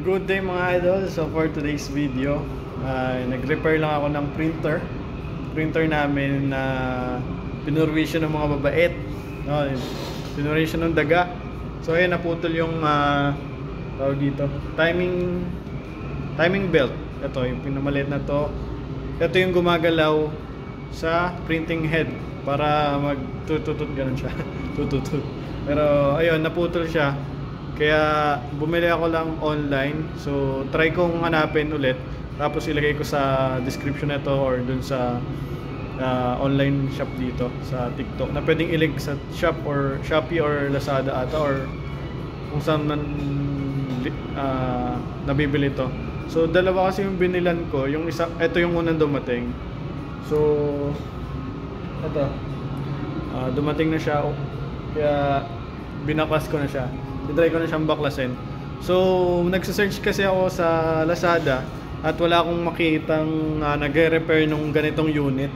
Good day mga idol. So for today's video, nag-repair lang ako ng printer namin na pinurwisyon ng mga babait, no? Pinurwisyon ng daga. So ayun, naputol yung tawag dito, timing belt. Ito yung pinamaliit na to. Ito yung gumagalaw sa printing head para magtututut, ganun siya. Tututut. Pero ayun, naputol siya. Kaya bumili ako lang online. So try kong hanapin ulit. Tapos ilagay ko sa description nito or dun sa online shop dito sa TikTok na pwedeng ilig sa shop or Shopee or Lazada ata or kung saan man nabibili to. So dalawa kasi yung binilan ko. Yung isa, ito yung unang dumating. So ito, dumating na siya. Kaya binaklas ko na siya. I-try ko na siyang baklasin. So nagse-search kasi ako sa Lazada at wala akong makitang nagre-repair nung ganitong unit.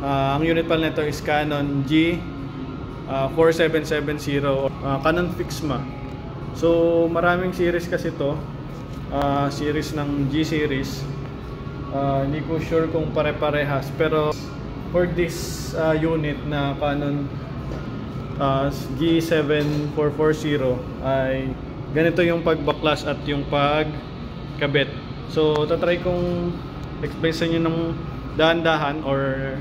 Ang unit pala nito is Canon G4770, Canon Fixma. So maraming series kasi to, series ng G series. Hindi ko sure kung pare-parehas, pero for this unit na Canon G7440 ay ganito yung pagbaklas at yung pagkabit. So tatry kong explain sa inyo ng dahan-dahan or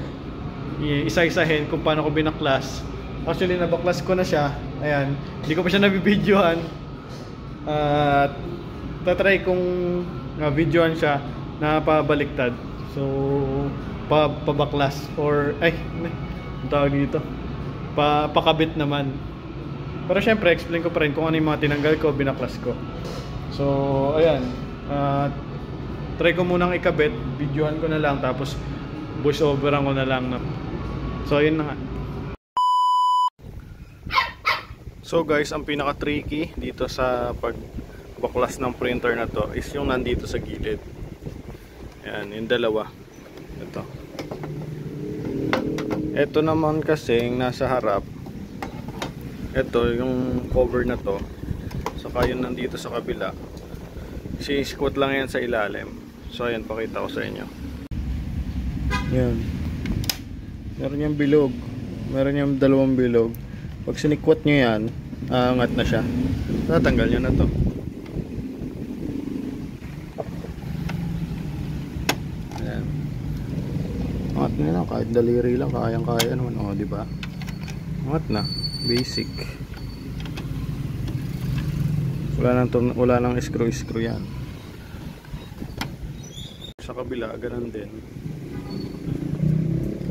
isa-isahin kung paano ko binaklas. Actually nabaklas ko na siya. Ayan, hindi ko pa siya nabibidyohan. At tatry kong videohan siya na pabaliktad. So pabaklas or ang tawag dito, pakabit naman. Pero syempre explain ko pa rin kung ano yung mga tinanggal ko, binaklas ko. So ayan, try ko munang ikabit, videohan ko na lang, tapos voice overan ko na lang. So ayun na nga. So guys, ang pinaka tricky dito sa pagbaklas ng printer na to is yung nandito sa gilid. Ayan, yung dalawa. Ito naman kasing nasa harap. Ito yung cover na to. Saka yun nandito sa kabila. Si-squat lang yan sa ilalim. So ayan, pakita ko sa inyo. Yan. Meron yung bilog. Meron yung dalawang bilog. Pag sinikwat nyo yan, aangat na siya. Tatanggal nyo na to. Angat na lang, kahit daliri lang, kayang-kaya naman, oh, di ba? Angat na, basic. Wala nang screw yan. Sa kabila, ganun din.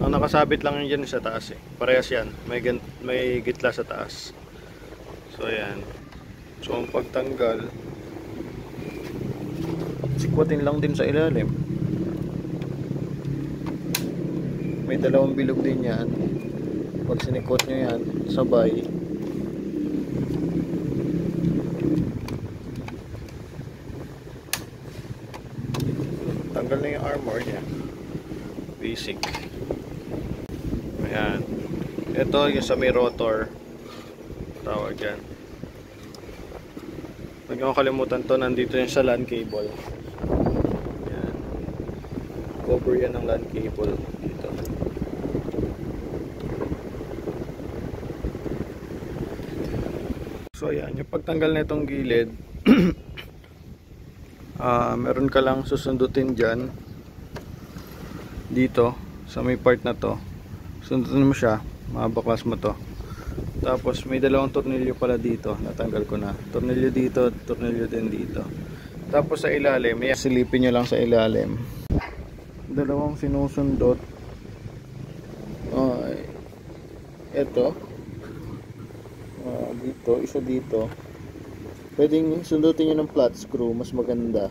Ang nakasabit lang yan sa taas eh. Parehas yan, may gitla sa taas. So ayan. So ang pagtanggal, sikwatin lang din sa ilalim. May dalawang bilog din yan. Pag sinikot nyo yan, sabay. Tanggal na yung armor niya. Basic. Ayan. Ito yung sa may rotor. Tawag yan. Huwag nyo kalimutan to. Nandito yung sa LAN cable. Ayan. Cover yan ng LAN cable. Dito. So ayan, yung pagtanggal na itong gilid, meron ka lang susundutin dyan, dito, sa may part na to. Sundutin mo siya, mabaklas mo to. Tapos may dalawang tornilyo pala dito, natanggal ko na. Tornilyo dito, tornilyo din dito. Tapos sa ilalim, silipin nyo lang sa ilalim. Dalawang sinusundot. Ito. Dito, isa dito. Pwedeng sundutin nyo ng flat screw, mas maganda.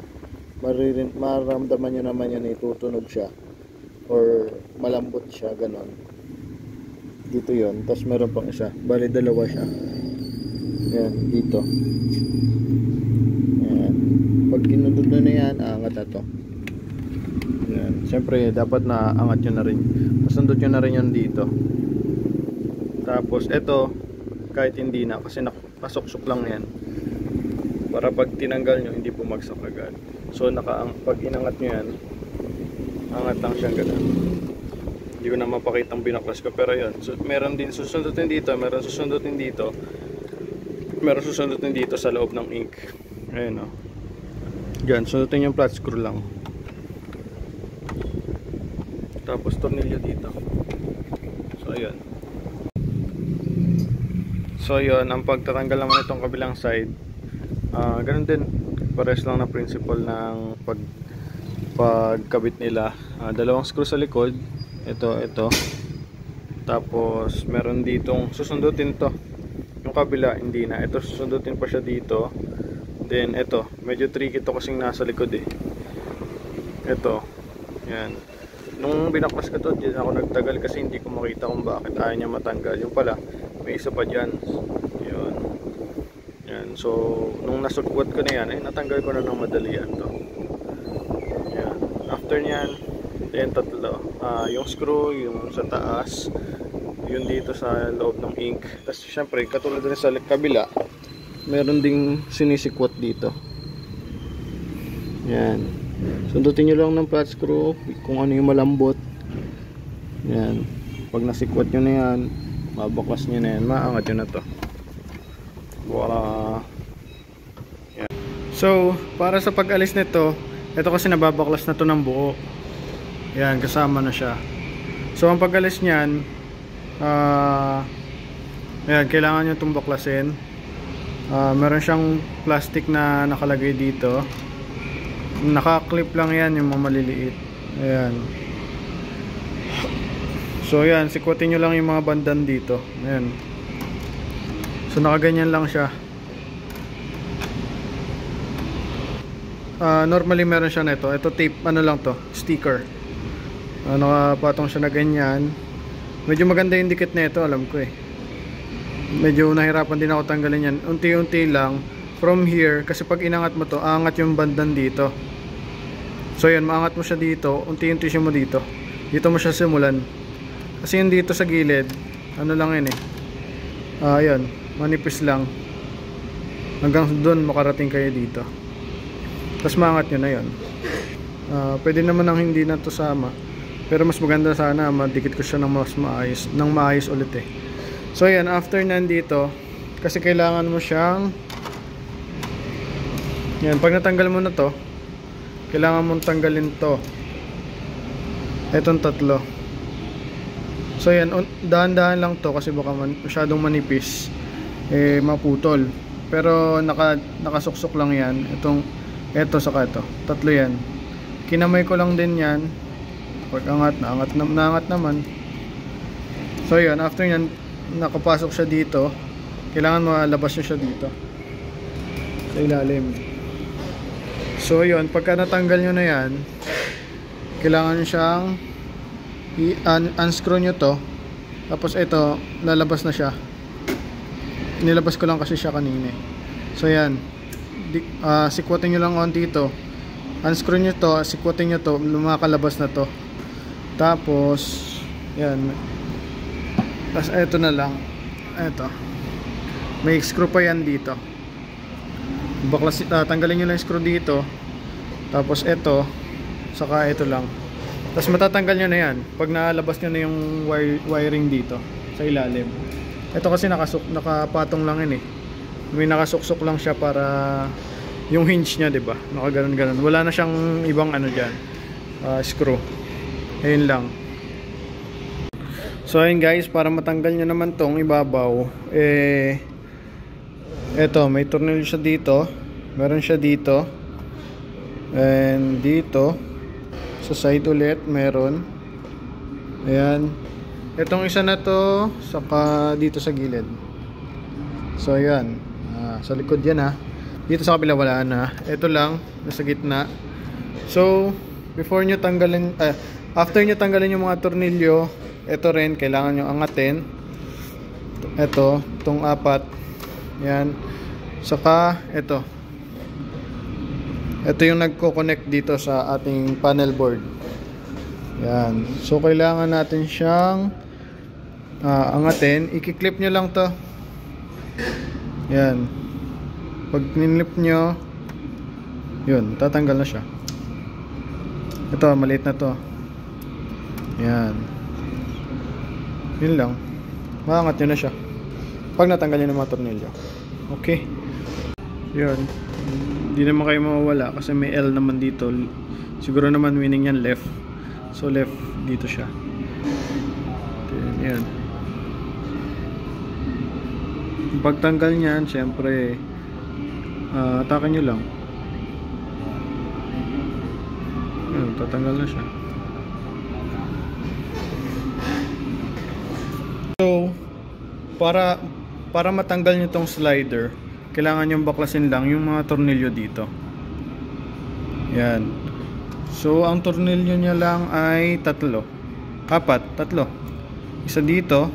Maramdaman nyo naman yan, itutunog siya or malambot siya, ganon. Dito yon. Tapos meron pang isa, bali dalawa siya. Yan, dito. Yan. Pag kinundod na yan, aangat na to. Yan. Siyempre dapat na angat nyo na rin, masundot nyo na rin yan dito. Tapos ito, kahit hindi na, kasi nakasuksok lang yan. para pag tinanggal nyo hindi bumagsak agad. So pag inangat nyo yan, angat lang siyang ganun. Hindi ko na mapakita ang binaklas ko, pero yun. So, meron din susundutin dito, meron susundutin dito, meron susundutin dito sa loob ng ink. Ayan o. Diyan, sundutin yung flat screw lang. Tapos tornilyo dito. So ayan. So yun, ang pagtatanggal naman itong kabilang side, ganun din, pares lang na principle ng pagkabit nila. Dalawang screw sa likod, ito, tapos meron ditong susundutin to, yung kabila hindi na, ito susundutin pa siya dito. Then ito, medyo tricky to kasing nasa likod ito, yan. Nung binaklas ko to, diyan ako nagtagal kasi hindi ko makita kung bakit ayaw niya matanggal. Yung pala, may isa pa dyan. Yun. Yan. So, nung nasukwat ko na yan, ay natanggal ko na ng madali yan to. Yan. After nyan, yan tatlo. Yung screw, yung sa taas, yun dito sa loob ng ink. Tapos syempre, katulad rin sa kabila, meron ding sinisikwat dito. Yan. Sundutin nyo lang ng flat screw kung ano yung malambot. Yan. Pag nasikwat nyo na yan, mabaklas nyo na yan, maangat nyo na to. Wala. Yan. So, para sa pag-alis nito, ito kasi nababaklas na to ng buo. Yan, kasama na siya. So, ang pag-alis nyan, yan, kailangan nyo itong baklasin. Meron siyang plastic na nakalagay dito. Naka-clip lang yan, yung mga maliliit. Ayan. So yan, sikwatin nyo lang yung mga bandan dito. Ayan. So nakaganyan lang siya. Normally meron siya nito. Ito tape, ano lang to, sticker. Nakapatong siya na ganyan. Medyo maganda yung dikit na ito, alam ko Medyo nahirapan din ako tanggalin yan. Unti-unti lang. From here, kasi pag inangat mo to, aangat yung bandan dito. So yan, maangat mo siya dito, unti-unti siya mo dito. Dito mo siya simulan. Kasi yung dito sa gilid, ano lang yun yan, manipis lang. Hanggang doon makarating kayo dito. Tapos maangat nyo na yun. Pwede naman ang hindi na to sama. Pero mas maganda sana, madikit ko siya ng mas maayos, ng maayos ulit So yan, after nandito, kasi kailangan mo siyang yan, pag natanggal mo na to, kailangan mong tanggalin to, etong tatlo. So yan, dahan-dahan lang to kasi baka masyadong manipis, maputol. Pero nakasuksok lang yan. Eto saka ito, tatlo yan. Kinamay ko lang din yan. Pag angat, naangat naman. So yan, after yan, nakapasok siya dito. Kailangan malabas siya dito sa ilalim. So yun, pagka natanggal nyo na yan, kailangan nyo siyang unscrew nyo to. Tapos ito, lalabas na siya. Nilabas ko lang kasi siya kanina So yan, sikwatin nyo lang on dito. Unscrew nyo to, sikwatin nyo to, lumakalabas na to. Tapos yan, tapos ito na lang, ito, may screw pa yan dito. Tanggalin nyo lang yung screw dito. Tapos ito, saka ito lang. Tapos matatanggal nyo na yan pag nalabas nyo na yung wiring dito sa ilalim. Ito kasi nakapatong lang yun May nakasuksok lang siya para yung hinge nya, diba? Nakaganon-ganon. Wala na siyang ibang ano dyan, screw. Ayun lang. So ayun guys, para matanggal nyo naman tong ibabaw, eto, may tornilyo siya dito. Meron siya dito. And dito sa side ulit meron. Ayan. Etong isa na to, saka dito sa gilid. So ayan, sa likod yan Dito sa kabila wala na. Ito lang, nasa gitna. So before nyo tanggalin, after nyo tanggalin yung mga tornilyo, ito rin kailangan nyo angatin. Ito, itong apat. Yan. Saka ito yung nagko-connect dito sa ating panel board. Yan. So kailangan natin siyang angatin. I-clip nyo lang to. Yan. Pag ninlip nyo, yun, tatanggal na siya. Ito, maliit na to. Yan. Yun lang. Maangat nyo na siya pag natanggal nyo ng mga tornilyo. Okay. Yun. Hindi naman kayo mawawala kasi may L naman dito. Siguro naman meaning yan left. So left dito siya. Yan. Pagtanggal niyan, syempre atakan nyo lang. Yan, tatanggal na siya. So para matanggal nyo tong slider, kailangan nyo baklasin lang yung mga tornilyo dito. Yan. So ang tornilyo niya lang ay tatlo. Isa dito,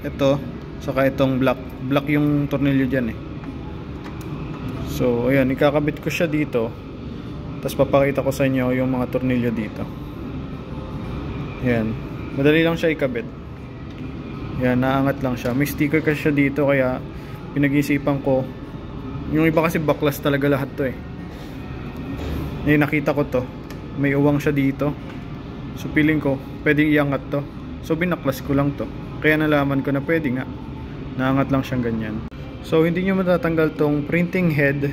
ito, saka itong black yung tornilyo dyan eh. So ayan, ikakabit ko siya dito, tapos papakita ko sa inyo yung mga tornilyo dito. Ayan, madali lang siya ikabit. Ayan, naangat lang siya. May sticker kasi siya dito, kaya pinag-isipan ko. Yung iba kasi baklas talaga lahat to eh. Nakita ko to, may uwang siya dito. So feeling ko pwedeng iangat to, so binaklas ko lang to. Kaya nalaman ko na pwede nga, naangat lang siyang ganyan. So hindi nyo matatanggal tong printing head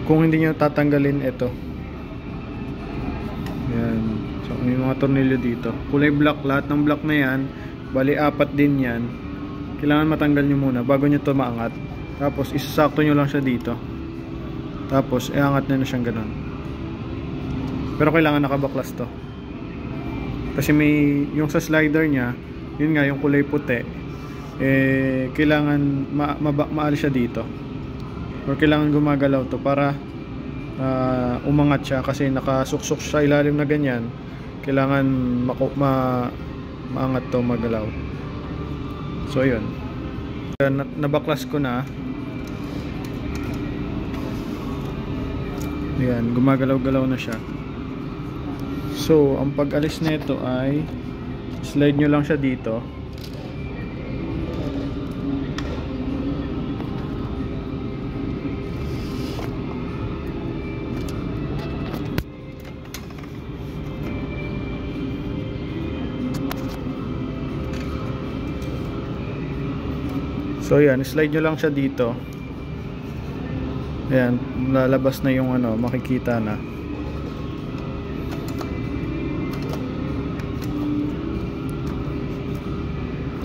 kung hindi nyo tatanggalin ito. Yan. So may mga tornilyo dito, kulay black, lahat ng black na yan, bali 4 din yan. Kailangan matanggal nyo muna bago nyo to maangat. Tapos isasakto nyo lang siya dito, tapos iangat na siyang ganun. Pero kailangan nakabaklas to, kasi may yung sa slider nya, yun nga yung kulay puti, kailangan maalis siya dito, or kailangan gumagalaw to para umangat siya, kasi nakasuksok sa ilalim na ganyan. Kailangan maangat to, magalaw. So yun, nabaklas ko na. Ayan, gumagalaw-galaw na siya. So ang pag-alis nito ay slide nyo lang siya dito. So yan, slide nyo lang siya dito. Ayan, lalabas na yung ano, makikita na.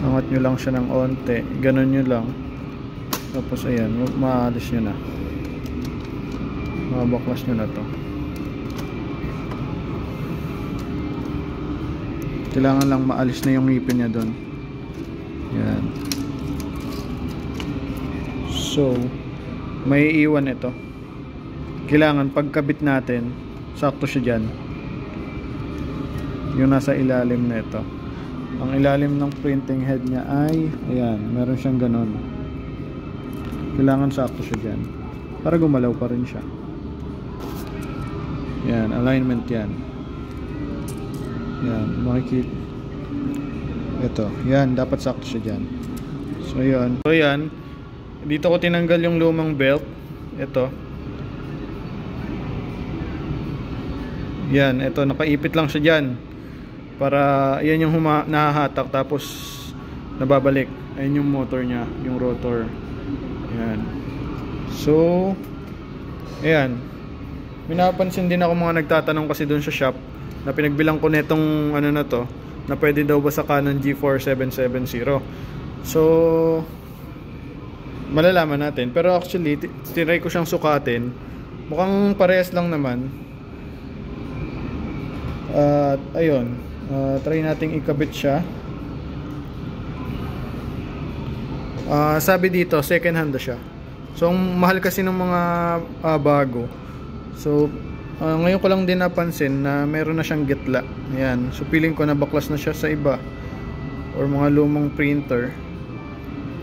Angat nyo lang siya ng onte, ganun nyo lang. Tapos ayan, maalis nyo na, mabaklas nyo na to. Kailangan lang maalis na yung ngipin nya doon. Yan. So may iwan ito. Kailangan pagkabit natin, sakto siya dyan, yung nasa ilalim na ito. Ang ilalim ng printing head nya ay ayan, meron siyang ganon. Kailangan sakto siya dyan para gumalaw pa rin siya. Yan, alignment yan. Yan, makikita ito, yan, dapat sakto siya dyan. So yan, dito ko tinanggal yung lumang belt. Ito. Yan, ito, nakaipit lang siya dyan. Para, yan yung nahahatak, tapos nababalik. Ayun yung motor nya, yung rotor. Yan. So, ayan. May napansin din ako mga nagtatanong kasi doon sa shop, na pinagbilang ko netong ano na to, na pwede daw ba sa Canon G4 770. So malalaman natin, pero actually tinry ko siyang sukatin, mukhang parehas lang naman. At ayun, try nating ikabit siya. Sabi dito second hand na siya, so ang mahal kasi ng mga bago. So ngayon ko lang din napansin na meron na siyang gitla. Ayan, so feeling ko na baklas na siya sa iba or mga lumang printer.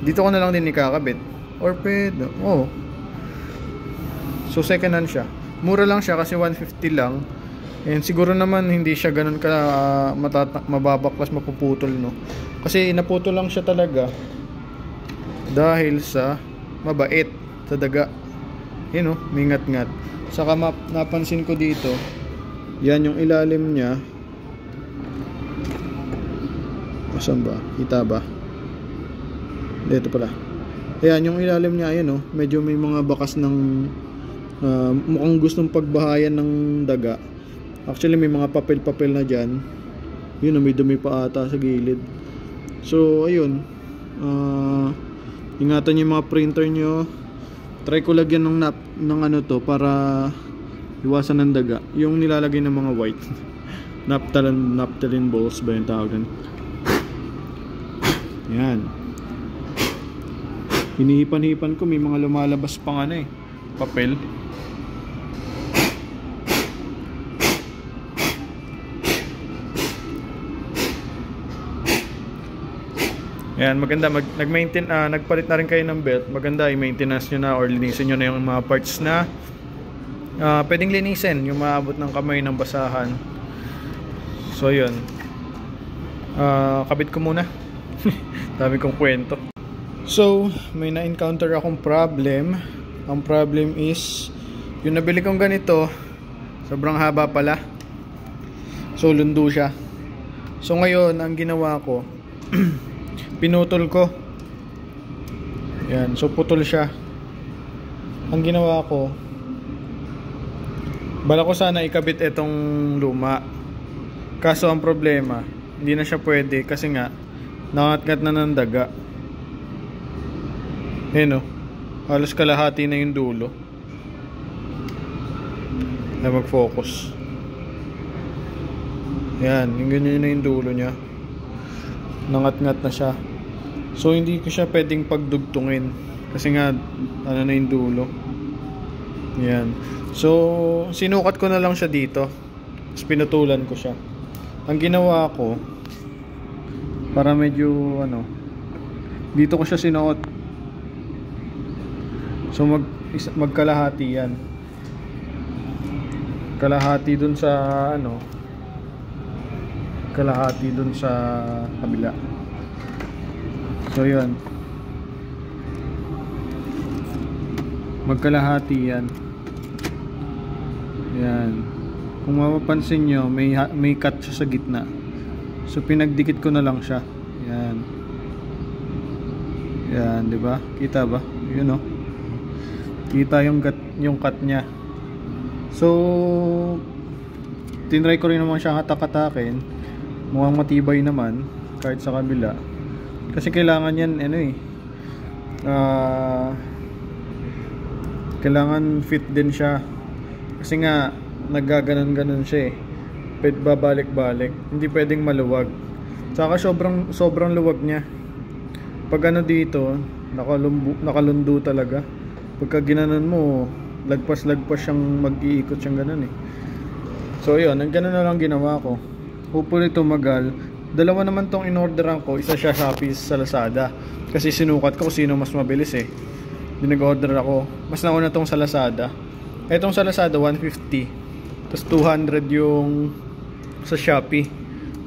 Dito ko na lang din ikakabit. Or pwede, oh. So second hand siya. Mura lang siya kasi 150 lang. And siguro naman hindi siya ganun ka mababaklas, mapuputol, no. Kasi naputol lang siya talaga dahil sa mabait. sa daga. Yun oh, may ngat-ngat. Saka napansin ko dito, yan yung ilalim niya. Asan ba? Kita ba? Dito pala. Ayan, yung ilalim niya, ayan oh, medyo may mga bakas ng mukhang gustong pagbahayan ng daga. Actually may mga papel-papel na dyan. Yun, may dumi pa ata sa gilid. So ayun, ingatan yung mga printer nyo. Try ko lagyan ng ano to para iwasan ng daga. Yung nilalagay ng mga white naphthalene balls ba yung tawag din. Yan, hinihipan-hipan ko, may mga lumalabas pang ano papel. Yan, maganda nag-maintain, nagpalit na rin kayo ng belt. Maganda i-maintenance nyo na or linisin nyo na yung mga parts na pwedeng linisin, yung maabot ng kamay ng basahan. So yun, kabit ko muna. Dami kong kwento. So may na-encounter akong problem. Ang problem is yung nabili kong ganito, sobrang haba pala. So lundo siya. So ngayon ang ginawa ko, pinutol ko. Yan, so putol siya. Ang ginawa ko, bala ko sana ikabit itong luma. Kaso ang problema, hindi na siya pwede kasi nga nangat-ngat na ng daga. Ayan o, halos kalahati na yung dulo. Na mag-focus. Yan, yung ganyan na yung dulo niya. Nangat-ngat na siya. So hindi ko siya pwedeng pagdugtungin kasi nga ano na yung dulo. Yan. So sinukat ko na lang siya dito. Tapos pinutulan ko siya. Ang ginawa ko, para medyo ano, dito ko siya sinuot. So magkalahati yan. Kalahati dun sa ano, kalahati dun sa kabila. So yun, magkalahati yan. Yan, kung mapapansin nyo, may cut siya sa gitna. So pinagdikit ko na lang siya. Yan. Yan, di ba? Kita ba? Yun oh. Kita yung cut niya. So tinry ko rin naman siyang hatak-hatakin. Mukhang matibay naman kahit sa kabila. Kasi kailangan yan ano kailangan fit din siya. Kasi nga naggaganon-ganon siya babalik-balik. Hindi pwedeng maluwag. Saka sobrang luwag niya. Pag ano dito, nakalundo talaga. Pagka ginanon mo, lagpas-lagpas siyang mag-iikot siyang ganon So yun, ang ganon na lang ginawa ko. Hopefully tumagal. Dalawa naman tong in-orderan ko. Isa siya Shopee sa Lazada. Kasi sinukat ko kung sino mas mabilis nag-order ako. Mas nauna tong sa Lazada. Etong sa Lazada 150. Tapos 200 yung sa Shopee.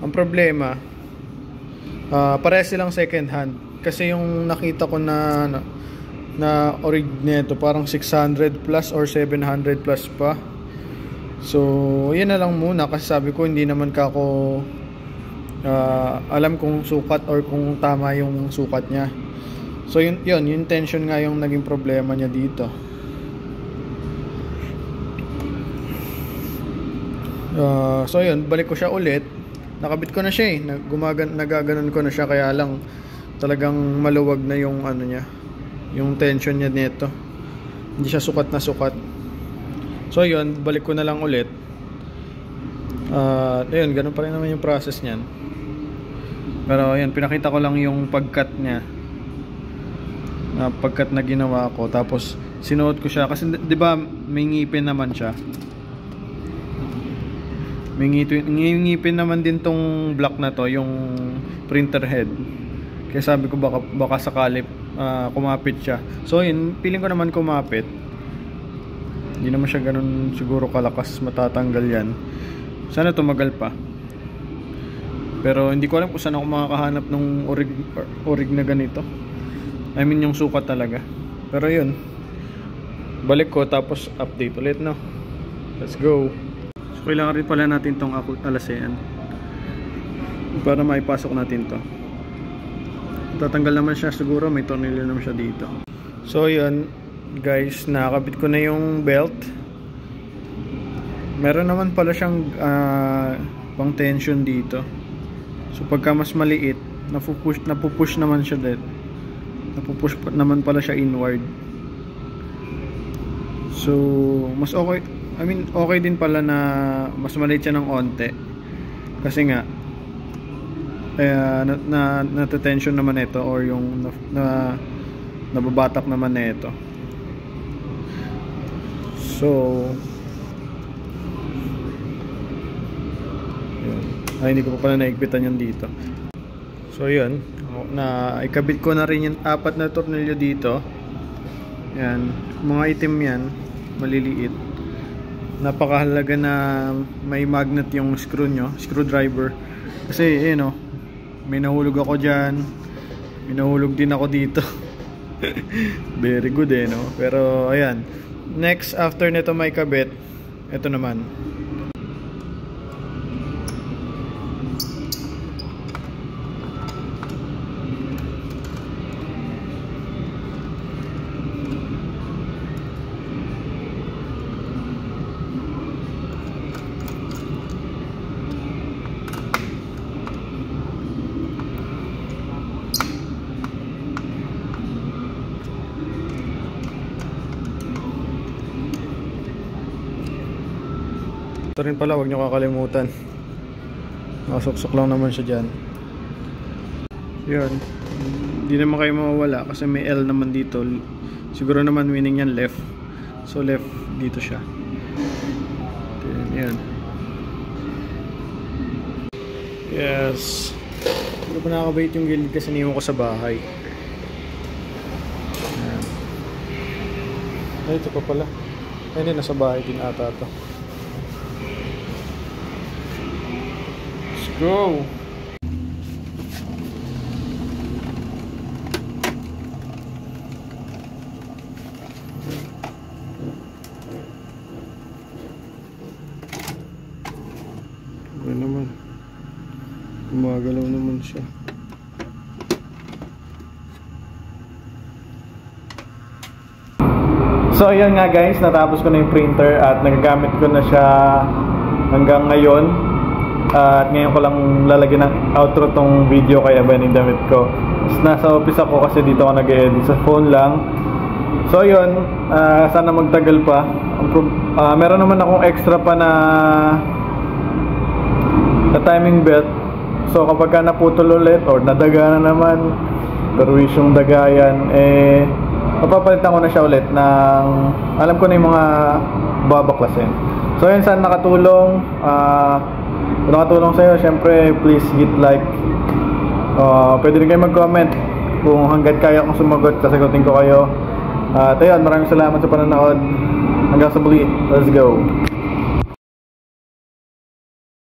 Ang problema, parehas silang second hand. Kasi yung nakita ko na orig nito parang 600 plus or 700 plus pa. So yan na lang muna kasi sabi ko hindi naman ako alam kung sukat or kung tama yung sukat niya. So yun yung tension nga yung naging problema niya dito. So yun, balik ko siya ulit. Nakabit ko na siya nagaganon ko na siya, kaya lang talagang maluwag na yung ano niya, yung tension niya nito. Hindi siya sukat na sukat. So yun, balik ko na lang ulit. Ayun, ganun pa rin naman yung process niyan. Pero ayun, pinakita ko lang yung pagkat niya. Pagkat na ginawa ko, tapos sinuot ko siya kasi 'di ba may ngipin naman siya. May ngipin naman din tong block na to, yung printer head. Kaya sabi ko baka sakali kumapit siya. So yun, feeling ko naman kumapit. Hindi naman siya ganun siguro kalakas matatanggal yan. Sana tumagal pa. Pero hindi ko alam kung saan ako makakahanap ng orig na ganito. I mean yung sukat talaga. Pero yun, balik ko tapos update ulit, no? Let's go. So kailangan rin pala natin tong alasean para maipasok natin to. Tatanggal naman siya siguro, may tornilyo naman siya dito. So yun guys, nakakabit ko na yung belt. Meron naman pala siyang pang tension dito. So pagka mas maliit, napupush naman siya din. Napupush naman pala siya inward. So mas okay, I mean okay din pala na mas maliit siya ng onte. Kasi nga nata-tension naman ito, or yung nababatak naman na ito. So yun. Ay, hindi ko pa pala naigpitan yun dito. So yun, na ikabit ko na rin yung 4 na tornilyo dito. Yan, mga itim yan, maliliit. Napakahalaga na may magnet yung screw nyo, screwdriver. Kasi may nahulog ako dyan, may nahulog din ako dito. Very good no? Pero ayan, next after nito may kabit, ito naman. Ito rin pala, huwag nyo kakalimutan. Nakasuksok lang naman siya dyan. Yun. Hindi naman kayo mawawala kasi may L naman dito. Siguro naman meaning yan left. So left dito siya. Yan. Yes. Hindi ko nakakabait yung gilid kasi niwan ko sa bahay. Yan. Ay, ito pa pala. Ay, hindi, nasa bahay din ata ito. Go! Ano naman? Gumagalaw naman siya. So ayan nga guys, natapos ko na yung printer at nagagamit ko na siya hanggang ngayon. At ngayon ko lang lalagyan ng outro tong video kaya ba yung damit ko. Nasa office ako kasi dito ako nag-edit sa phone lang. So yun, sana magtagal pa. Meron naman akong extra pa na timing belt. So kapag ka naputol ulit or nadaga na naman, perwish yung dagayan, mapapalitan ko na siya ulit ng alam ko na yung mga babaklasin. So yun, sana nakatulong. Kung nakatulong sa'yo, syempre please hit like. Pwede rin kayo mag-comment kung hanggat kaya kong sumagot, sasagutin ko kayo. At ayun, maraming salamat sa panonood. Hanggang sa muli, let's go.